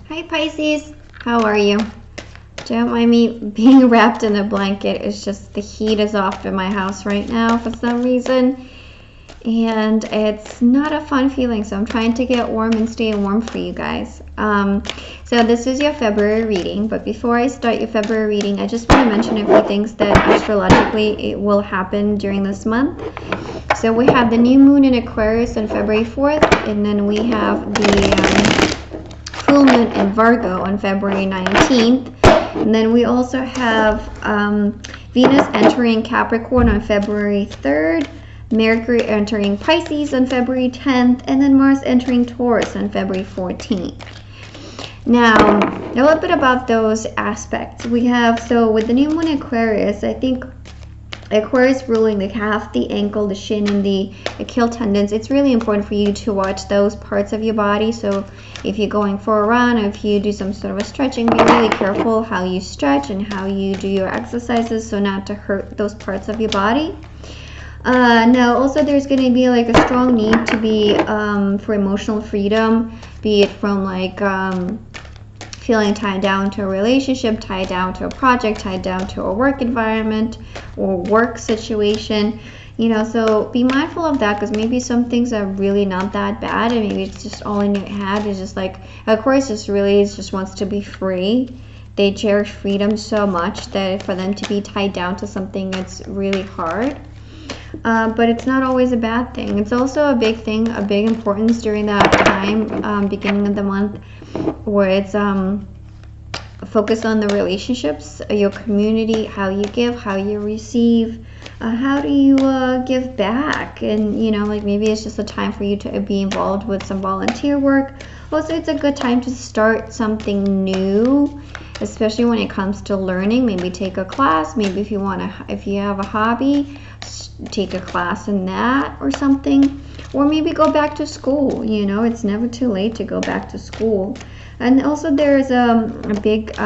Hi Pisces, how are you? Don't mind me being wrapped in a blanket. It's just the heat is off in my house right now for some reason. And it's not a fun feeling, so I'm trying to get warm and stay warm for you guys. So this is your February reading, but before I start your February reading, I just want to mention a few things that astrologically it will happen during this month. So we have the new moon in Aquarius on February 4th, and then we have the full moon in Virgo on February 19th. And then we also have Venus entering Capricorn on February 3rd, Mercury entering Pisces on February 10th, and then Mars entering Taurus on February 14th. Now, a little bit about those aspects. We have, so with the new moon in Aquarius, I think Aquarius ruling the calf, the ankle, the shin, and the Achilles tendons. It's really important for you to watch those parts of your body. So if you're going for a run, or if you do some sort of a stretching, be really careful how you stretch and how you do your exercises so not to hurt those parts of your body. Now also there's going to be like a strong need to be for emotional freedom, be it from like feeling tied down to a relationship, tied down to a project, tied down to a work environment or work situation, you know, so be mindful of that, because maybe some things are really not that bad and maybe it's just all in your head. It's just like, of course, just really just wants to be free. They cherish freedom so much that for them to be tied down to something, it's really hard. But it's not always a bad thing. It's also a big thing, a big importance during that time, beginning of the month, where it's focus on the relationships, your community, how you give, how you receive, how do you give back, and you know, like maybe it's just a time for you to be involved with some volunteer work. Also, it's a good time to start something new, especially when it comes to learning. Maybe take a class, maybe if you want to, if you have a hobby, take a class in that or something, or maybe go back to school. You know, it's never too late to go back to school. And also there's a big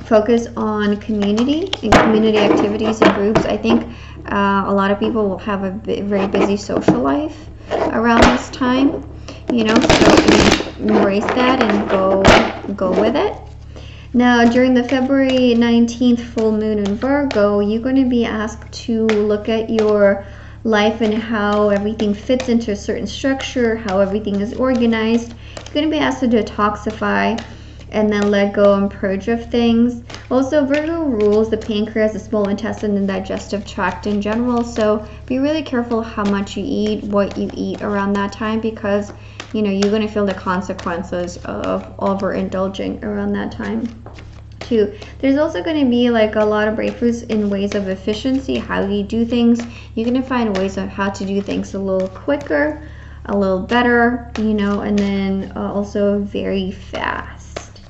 focus on community and community activities and groups. I think a lot of people will have a very busy social life around this time, you know, so embrace that and go with it. Now, during the February 19th full moon in Virgo, you're going to be asked to look at your life and how everything fits into a certain structure, how everything is organized. You're going to be asked to detoxify and then let go and purge of things. Also, Virgo rules the pancreas, the small intestine, and digestive tract in general. So be really careful how much you eat, what you eat around that time, because you know you're going to feel the consequences of overindulging around that time too. There's also going to be like a lot of breakthroughs in ways of efficiency, how you do things. You're going to find ways of how to do things a little quicker, a little better, you know, and then also very fast.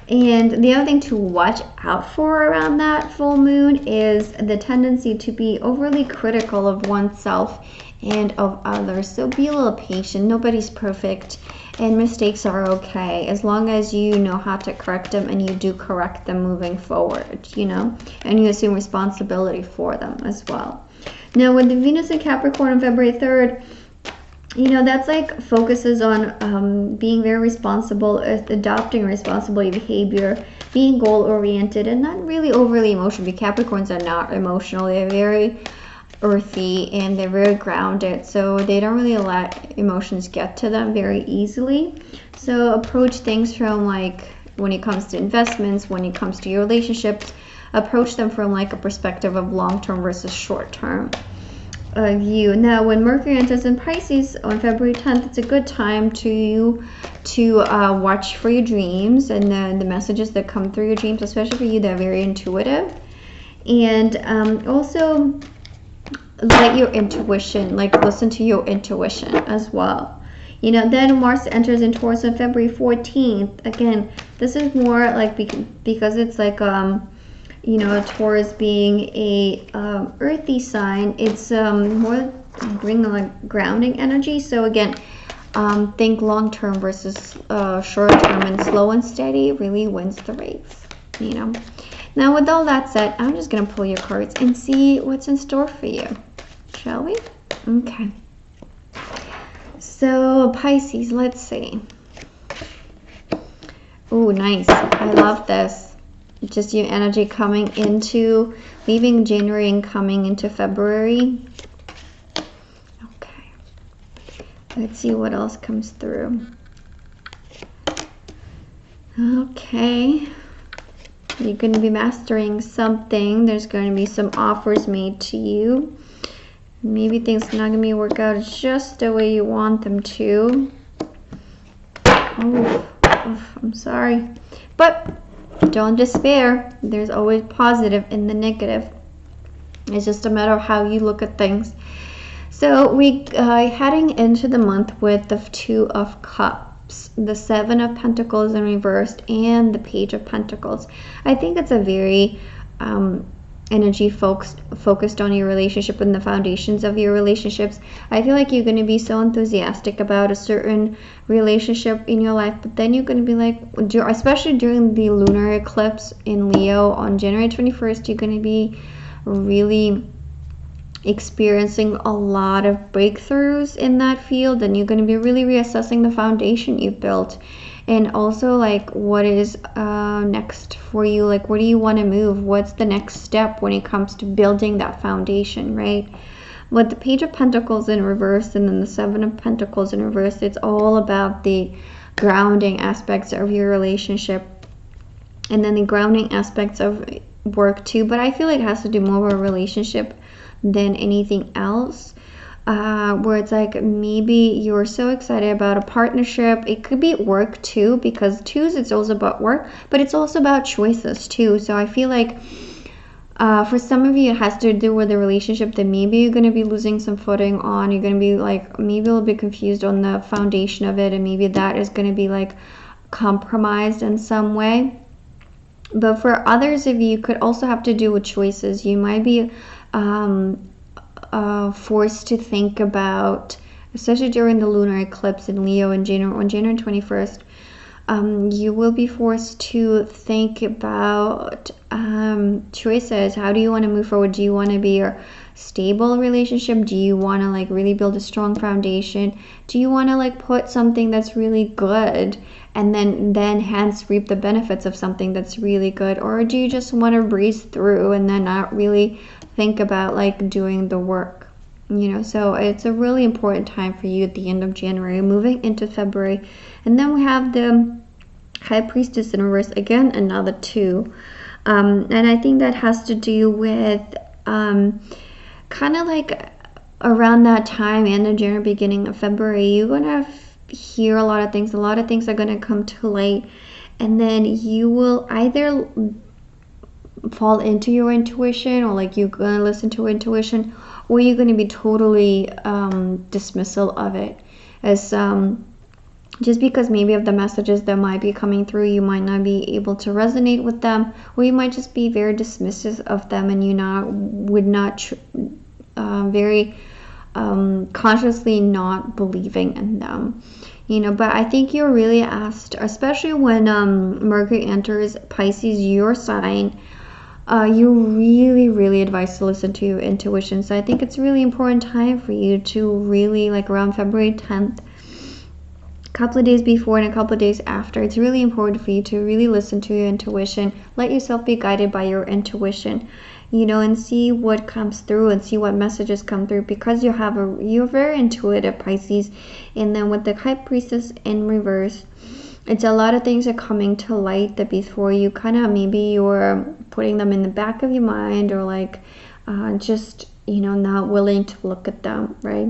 And the other thing to watch out for around that full moon is the tendency to be overly critical of oneself and of others. So be a little patient. Nobody's perfect and mistakes are okay, as long as you know how to correct them and you do correct them moving forward, you know, and you assume responsibility for them as well. Now with the Venus in Capricorn on February 3rd, you know, that's like focuses on being very responsible, adopting responsible behavior, being goal-oriented, and not really overly emotional. Because Capricorns are not emotional. They're very earthy and they're very grounded, so they don't really let emotions get to them very easily. So approach things from like when it comes to investments, when it comes to your relationships, approach them from like a perspective of long-term versus short-term view. Now when Mercury enters in Pisces on February 10th, it's a good time to watch for your dreams and the messages that come through your dreams, especially for you that are very intuitive. And also let your intuition, like listen to your intuition as well. You know, then Mars enters in Taurus on February 14th. Again, this is more like because it's like you know, Taurus being a earthy sign, it's more bringing like grounding energy. So again, think long term versus short term, and slow and steady really wins the race, you know. Now with all that said, I'm just going to pull your cards and see what's in store for you. Shall we? Okay. So Pisces, let's see. Oh, nice. I love this. Just your energy coming into, leaving January and coming into February. Okay. Let's see what else comes through. Okay. You're going to be mastering something. There's going to be some offers made to you. Maybe things are not going to be work out just the way you want them to. Oh, I'm sorry. But don't despair. There's always positive in the negative. It's just a matter of how you look at things. So we heading into the month with the Two of Cups, the Seven of Pentacles in reversed, and the Page of Pentacles. I think it's a very energy focused on your relationship and the foundations of your relationships. I feel like you're going to be so enthusiastic about a certain relationship in your life, but then you're going to be like, especially during the lunar eclipse in Leo on January 21st, you're going to be really experiencing a lot of breakthroughs in that field, and you're going to be really reassessing the foundation you've built, and also like what is next for you, like where do you want to move, what's the next step when it comes to building that foundation, right? With the Page of Pentacles in reverse and then the Seven of Pentacles in reverse, it's all about the grounding aspects of your relationship, and then the grounding aspects of work too, but I feel like it has to do more with a relationship than anything else, where it's like maybe you're so excited about a partnership. It could be work too, because twos, it's also about work, but it's also about choices too. So I feel like for some of you it has to do with the relationship that maybe you're going to be losing some footing on. You're going to be like maybe a little bit confused on the foundation of it, and maybe that is going to be like compromised in some way. But for others of you, it could also have to do with choices. You might be forced to think about, especially during the lunar eclipse in Leo in January, on January 21st, you will be forced to think about choices. How do you want to move forward? Do you want to be a stable relationship? Do you want to like really build a strong foundation? Do you want to like put something that's really good and then hence reap the benefits of something that's really good? Or do you just want to breeze through and then not really think about like doing the work, you know? So it's a really important time for you at the end of January, moving into February. And then we have the High Priestess in reverse, again another two, and I think that has to do with kind of like around that time, end of January, beginning of February, you're gonna hear a lot of things are going to come to light, and then you will either fall into your intuition, or like you're going to listen to intuition, or you're going to be totally dismissal of it, as just because maybe of the messages that might be coming through, you might not be able to resonate with them, or you might just be very dismissive of them, and you would not very consciously not believing in them, you know. But I think you're really asked, especially when Mercury enters Pisces, your sign, you're really advised to listen to your intuition. So I think it's a really important time for you to really, like around February 10th, a couple of days before and a couple of days after, it's really important for you to really listen to your intuition. Let yourself be guided by your intuition, you know, and see what comes through and see what messages come through, because you're very intuitive, Pisces. And then with the High Priestess in reverse, it's a lot of things are coming to light that before you kind of, maybe you're putting them in the back of your mind, or like just, you know, not willing to look at them, right?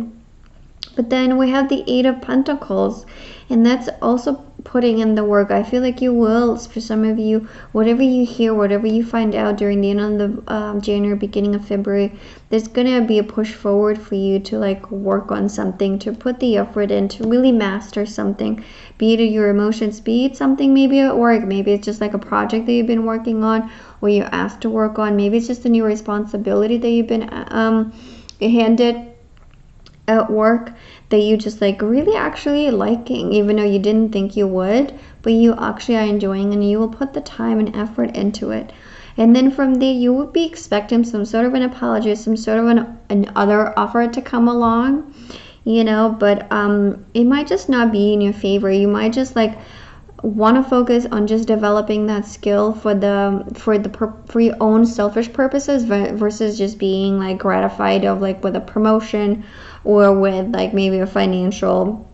But then we have the Eight of Pentacles, and that's also putting in the work. I feel like you will, for some of you, whatever you hear, whatever you find out during the end of January, beginning of February, there's gonna be a push forward for you to like work on something, to put the effort in, to really master something, be it your emotions, be it something maybe at work, maybe it's just like a project that you've been working on, or you're asked to work on, maybe it's just a new responsibility that you've been handed at work, that you just like really actually liking, even though you didn't think you would, but you actually are enjoying, and you will put the time and effort into it. And then from there, you would be expecting some sort of an apology, some sort of an other offer to come along, you know, but it might just not be in your favor. You might just like want to focus on just developing that skill for your own selfish purposes versus just being like gratified of like with a promotion or with like maybe a financial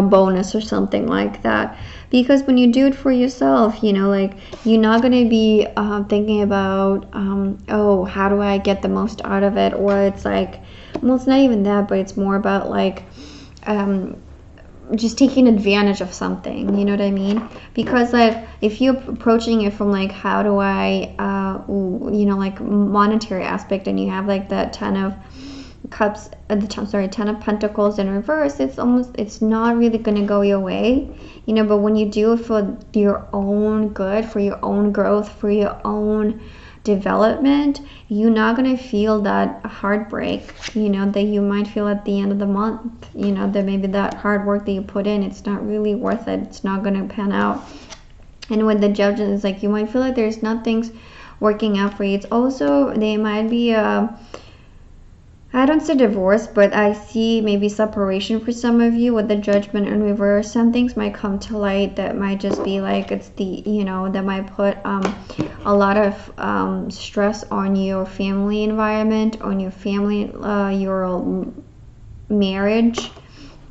bonus or something like that. Because when you do it for yourself, like you're not going to be thinking about oh, how do I get the most out of it, or it's like, well, it's not even that, but it's more about like just taking advantage of something, you know what I mean? Because like if you're approaching it from like how do I like monetary aspect, and you have like that 10 of cups at the time, 10 of pentacles in reverse, it's not really going to go your way, but when you do it for your own good, for your own growth, for your own development, you're not going to feel that heartbreak that you might feel at the end of the month, that maybe that hard work that you put in, it's not really worth it, it's not going to pan out. And with the Judges, it's like you might feel like there's nothing's working out for you. It's also, they might be I don't say divorce, but I see maybe separation for some of you with the Judgment in reverse. Some things might come to light that might just be like, it's the, that might put a lot of stress on your family environment, on your family, your marriage.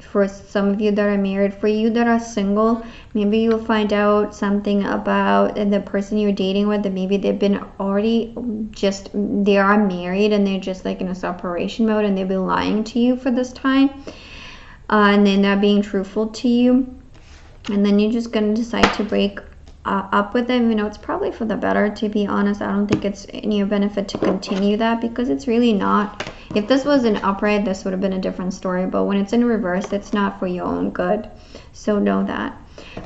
For some of you that are married, for you that are single, maybe you'll find out something about the person you're dating with, that maybe they've been already they are married and they're just like in a separation mode, and they've been lying to you for this time, and they're not being truthful to you, and then you're just going to decide to break up with them. It's probably for the better, to be honest. I don't think it's in your benefit to continue that, because it's really not. If this was an upright, this would have been a different story, but when it's in reverse, it's not for your own good, so know that.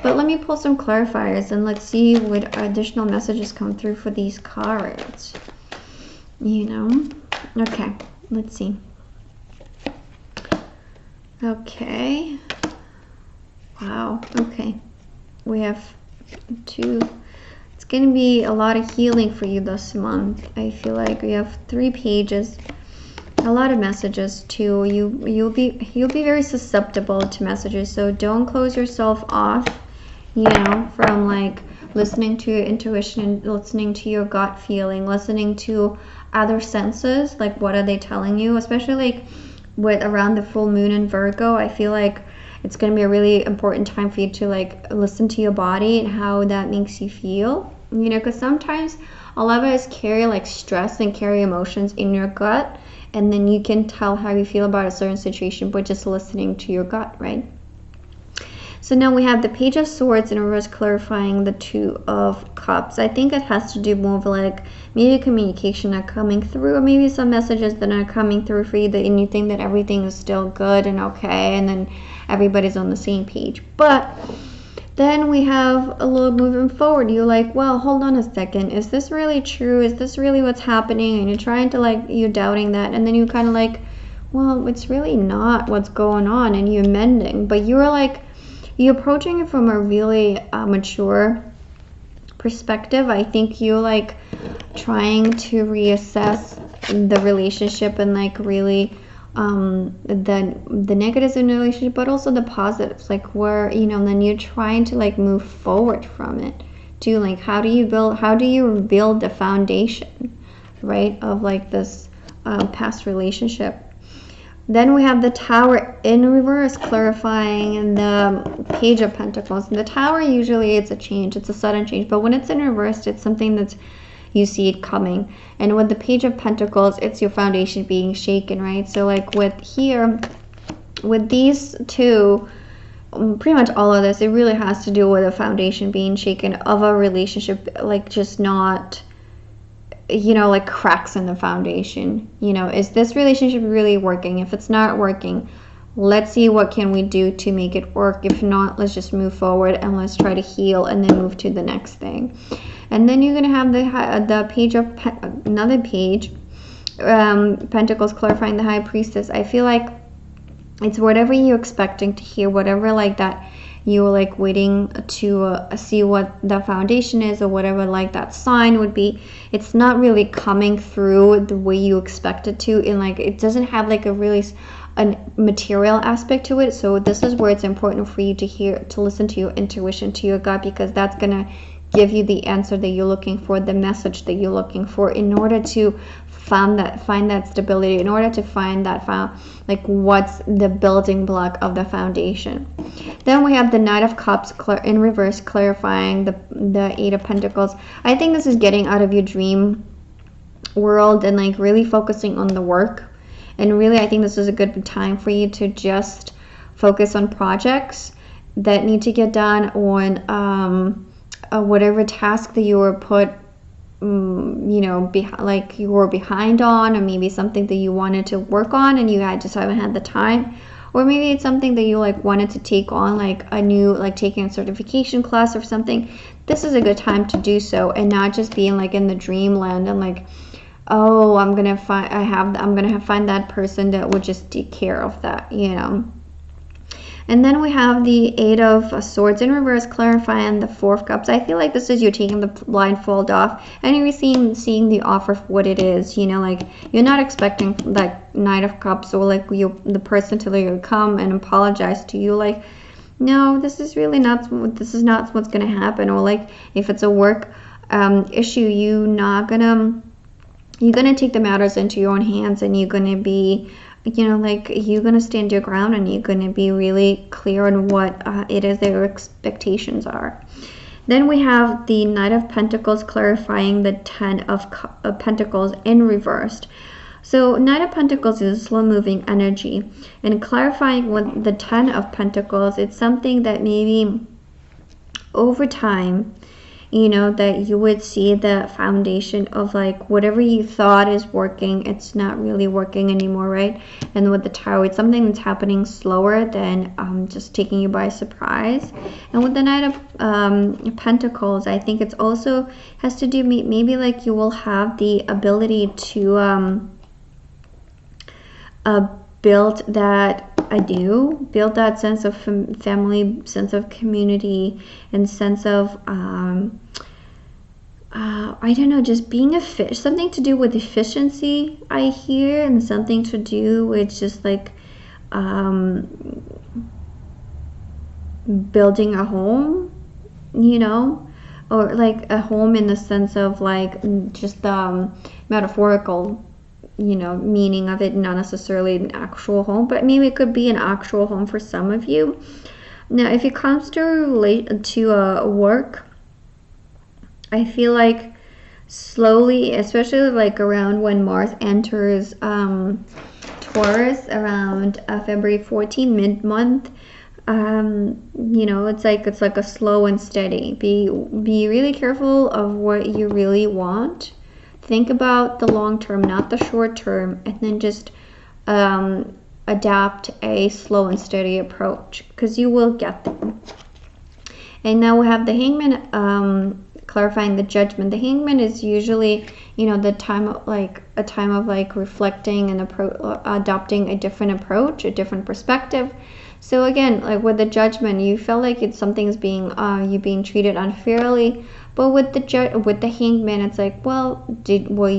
But let me pull some clarifiers and let's see what additional messages come through for these cards. Okay, let's see. Okay, wow, okay, we have two. It's going to be a lot of healing for you this month. I feel like we have 3 pages, a lot of messages too. You'll be very susceptible to messages, so don't close yourself off from like listening to your intuition, listening to your gut feeling, listening to other senses, like what are they telling you, especially like with around the full moon in Virgo. I feel like it's going to be a really important time for you to like listen to your body and how that makes you feel, because sometimes a lot of us carry like stress and carry emotions in your gut, and then you can tell how you feel about a certain situation by just listening to your gut, right? So now we have the Page of Swords in reverse, clarifying the 2 of Cups. I think it has to do more with like maybe communication not coming through, or maybe some messages that are coming through for you and you think that everything is still good and okay, and then everybody's on the same page. But then we have a little moving forward. You're like, well, hold on a second. Is this really true? Is this really what's happening? And you're trying to like, you're doubting that. And then you're kind of like, well, it's really not what's going on. And you're mending. But you're like, you're approaching it from a really mature perspective. I think you're like trying to reassess the relationship and like really the negatives in the relationship, but also the positives, like where then you're trying to like move forward from it to like how do you build the foundation, right, of like this past relationship. Then we have the Tower in reverse, clarifying the Page of Pentacles. And the Tower, usually it's a change, it's a sudden change, but when it's in reverse, it's something that's you see it coming. And with the Page of Pentacles, it's your foundation being shaken, right? So like with here, with these 2, pretty much all of this, it really has to do with a foundation being shaken of a relationship, like just not, like cracks in the foundation. Is this relationship really working? If it's not working, let's see what can we do to make it work. If not, let's just move forward and let's try to heal and then move to the next thing. And then you're going to have the Page of another Page, Pentacles, clarifying the High Priestess. I feel like it's whatever you're expecting to hear, whatever like that you're like waiting to see what the foundation is, or whatever like that sign would be. It's not really coming through the way you expect it to, and like it doesn't have like a really a material aspect to it. So this is where it's important for you to listen to your intuition, to your gut, because that's gonna give you the answer that you're looking for, the message that you're looking for, in order to find that stability, in order to find that like what's the building block of the foundation. Then we have the Knight of Cups in reverse, clarifying the Eight of Pentacles. I think this is getting out of your dream world and like really focusing on the work. And really, I think this is a good time for you to just focus on projects that need to get done, on whatever task that you were put, you know, like you were behind on, or maybe something that you wanted to work on and you just haven't had the time. Or maybe it's something that you like wanted to take on, like taking a certification class or something. This is a good time to do so, and not just being like in the dreamland and like, oh, I'm gonna find that person that would just take care of that, you know. And then we have the Eight of Swords in reverse, clarifying the Four of Cups. I feel like this is you taking the blindfold off and you're seeing the offer for what it is. You know, like you're not expecting like Knight of Cups or like the person to like come and apologize to you. Like, no, this is not what's gonna happen. Or like if it's a work issue, you're gonna take the matters into your own hands, and you're gonna be, you know, like you're gonna stand your ground, and you're gonna be really clear on what it is that your expectations are. Then we have the Knight of Pentacles, clarifying the Ten of Pentacles in reversed. So Knight of Pentacles is a slow moving energy, and clarifying with the Ten of Pentacles, it's something that maybe over time, you know, that you would see the foundation of like whatever you thought is working, it's not really working anymore, right? And with the Tower, it's something that's happening slower than just taking you by surprise. And with the Knight of Pentacles, I think it's also has to do maybe like you will have the ability to build that sense of family, sense of community, and sense of I don't know, just being something to do with efficiency, I hear, and something to do with just like building a home, you know, or like a home in the sense of like just the metaphorical, you know, meaning of it, not necessarily an actual home, but maybe it could be an actual home for some of you. Now, if it comes to work, I feel like slowly, especially like around when Mars enters Taurus around February 14, mid-month, you know, it's like a slow and steady. Be really careful of what you really want. Think about the long term, not the short term, and then just adapt a slow and steady approach, because you will get them. And now we have the Hangman, clarifying the Judgment. The Hangman is usually, you know, the time of like reflecting and adopting a different approach, a different perspective. So again, like with the Judgment, you feel like something's being you being treated unfairly. But with the Hangman, it's like, well, were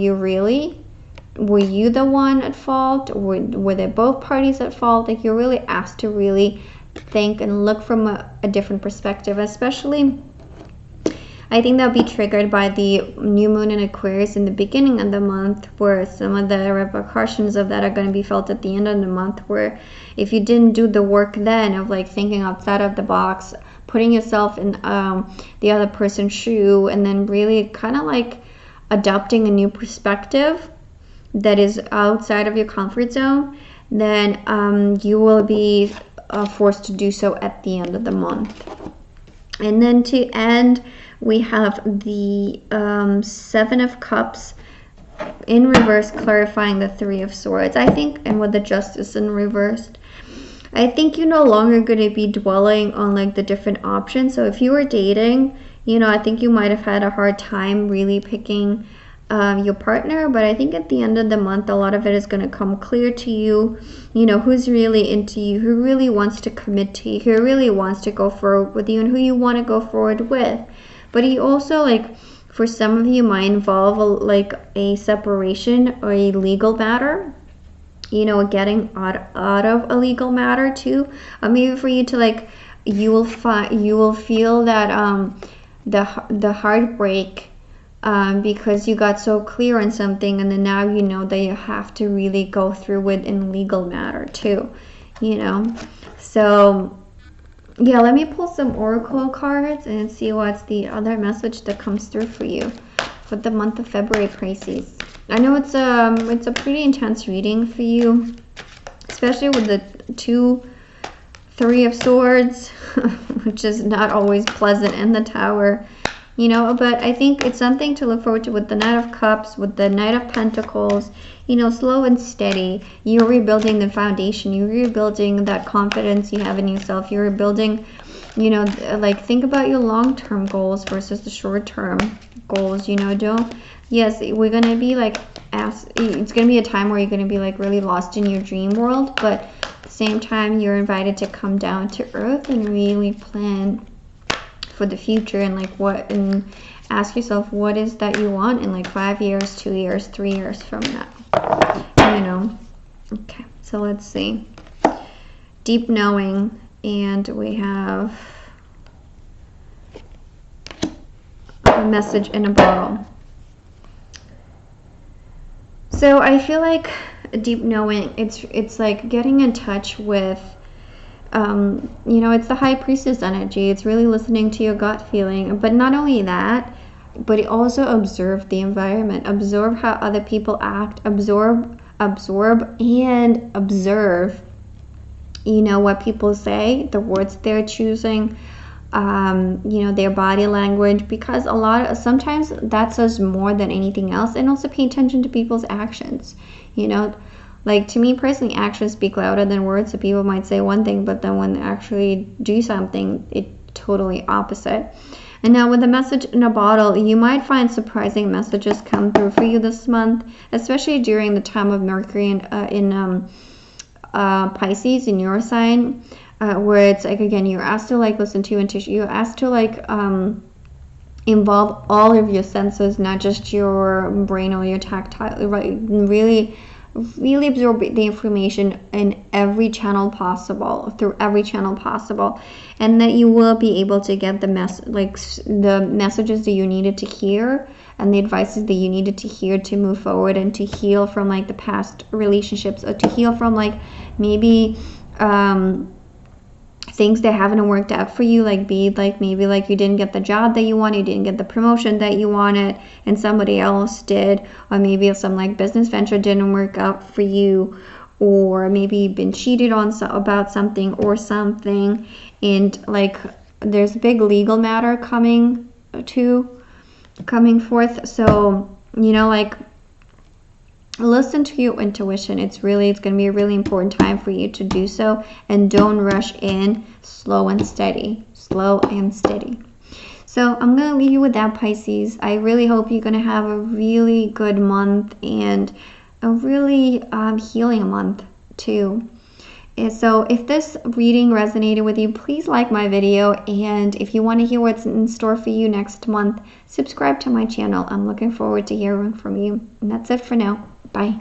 you the one at fault? Were they both parties at fault? Like, you're really asked to really think and look from a different perspective. Especially, I think that'll be triggered by the new moon in Aquarius in the beginning of the month, where some of the repercussions of that are going to be felt at the end of the month, where if you didn't do the work then of like thinking outside of the box, putting yourself in the other person's shoe, and then really kind of like adopting a new perspective that is outside of your comfort zone, then you will be forced to do so at the end of the month. And then to end, we have the Seven of Cups in reverse, clarifying the Three of Swords, I think, and with the Justice in reversed. I think you're no longer going to be dwelling on like the different options. So if you were dating, you know, I think you might have had a hard time really picking your partner, but I think at the end of the month, a lot of it is going to come clear to you, you know, who's really into you, who really wants to commit to you, who really wants to go forward with you, and who you want to go forward with. But he also, like, for some of you, might involve like a separation or a legal matter. you know, getting out of a legal matter too. Maybe for you to like, you will feel that the heartbreak, because you got so clear on something, and then now you know that you have to really go through it in legal matter too, you know. So yeah, let me pull some oracle cards and see what's the other message that comes through for you for the month of February, Pisces. I know it's a pretty intense reading for you, especially with the 3 of Swords, which is not always pleasant, and the Tower, you know. But I think it's something to look forward to with the Knight of Cups, with the Knight of Pentacles, you know, slow and steady. You're rebuilding the foundation. You're rebuilding that confidence you have in yourself. You're rebuilding, you know, like, think about your long-term goals versus the short-term goals, you know. Yes, we're going to be like, it's going to be a time where you're going to be like really lost in your dream world, but at the same time, you're invited to come down to earth and really plan for the future, and like and ask yourself, what is that you want in like 5 years, 2 years, 3 years from now, you know. Okay, so let's see. Deep knowing, and we have a message in a bottle. So I feel like deep knowing, it's like getting in touch with, you know, it's the High Priestess energy. It's really listening to your gut feeling. But not only that, but also observe the environment. Absorb how other people act. Absorb and observe, you know, what people say, the words they're choosing, you know, their body language, because sometimes that says more than anything else. And also pay attention to people's actions, you know. Like, to me personally, actions speak louder than words. So people might say one thing, but then when they actually do something, it's totally opposite. And now with the message in a bottle, you might find surprising messages come through for you this month, especially during the time of Mercury in Pisces, in your sign, where it's like, again, you're asked to like listen to your intuition. You're asked to like involve all of your senses, not just your brain or your tactile, right? Really absorb the information in every channel possible, through every channel possible, and that you will be able to get the messages that you needed to hear, and the advices that you needed to hear to move forward and to heal from like the past relationships, or to heal from like maybe things that haven't worked out for you, like maybe like you didn't get the job that you wanted, you didn't get the promotion that you wanted and somebody else did, or maybe some like business venture didn't work out for you, or maybe you've been cheated on about something or something, and like there's a big legal matter coming forth. So, you know, like, listen to your intuition. It's going to be a really important time for you to do so, and don't rush in. Slow and steady. So I'm going to leave you with that, Pisces. I really hope you're going to have a really good month, and a really healing month too. And so if this reading resonated with you, please like my video, and if you want to hear what's in store for you next month, subscribe to my channel. I'm looking forward to hearing from you. And that's it for now. Bye.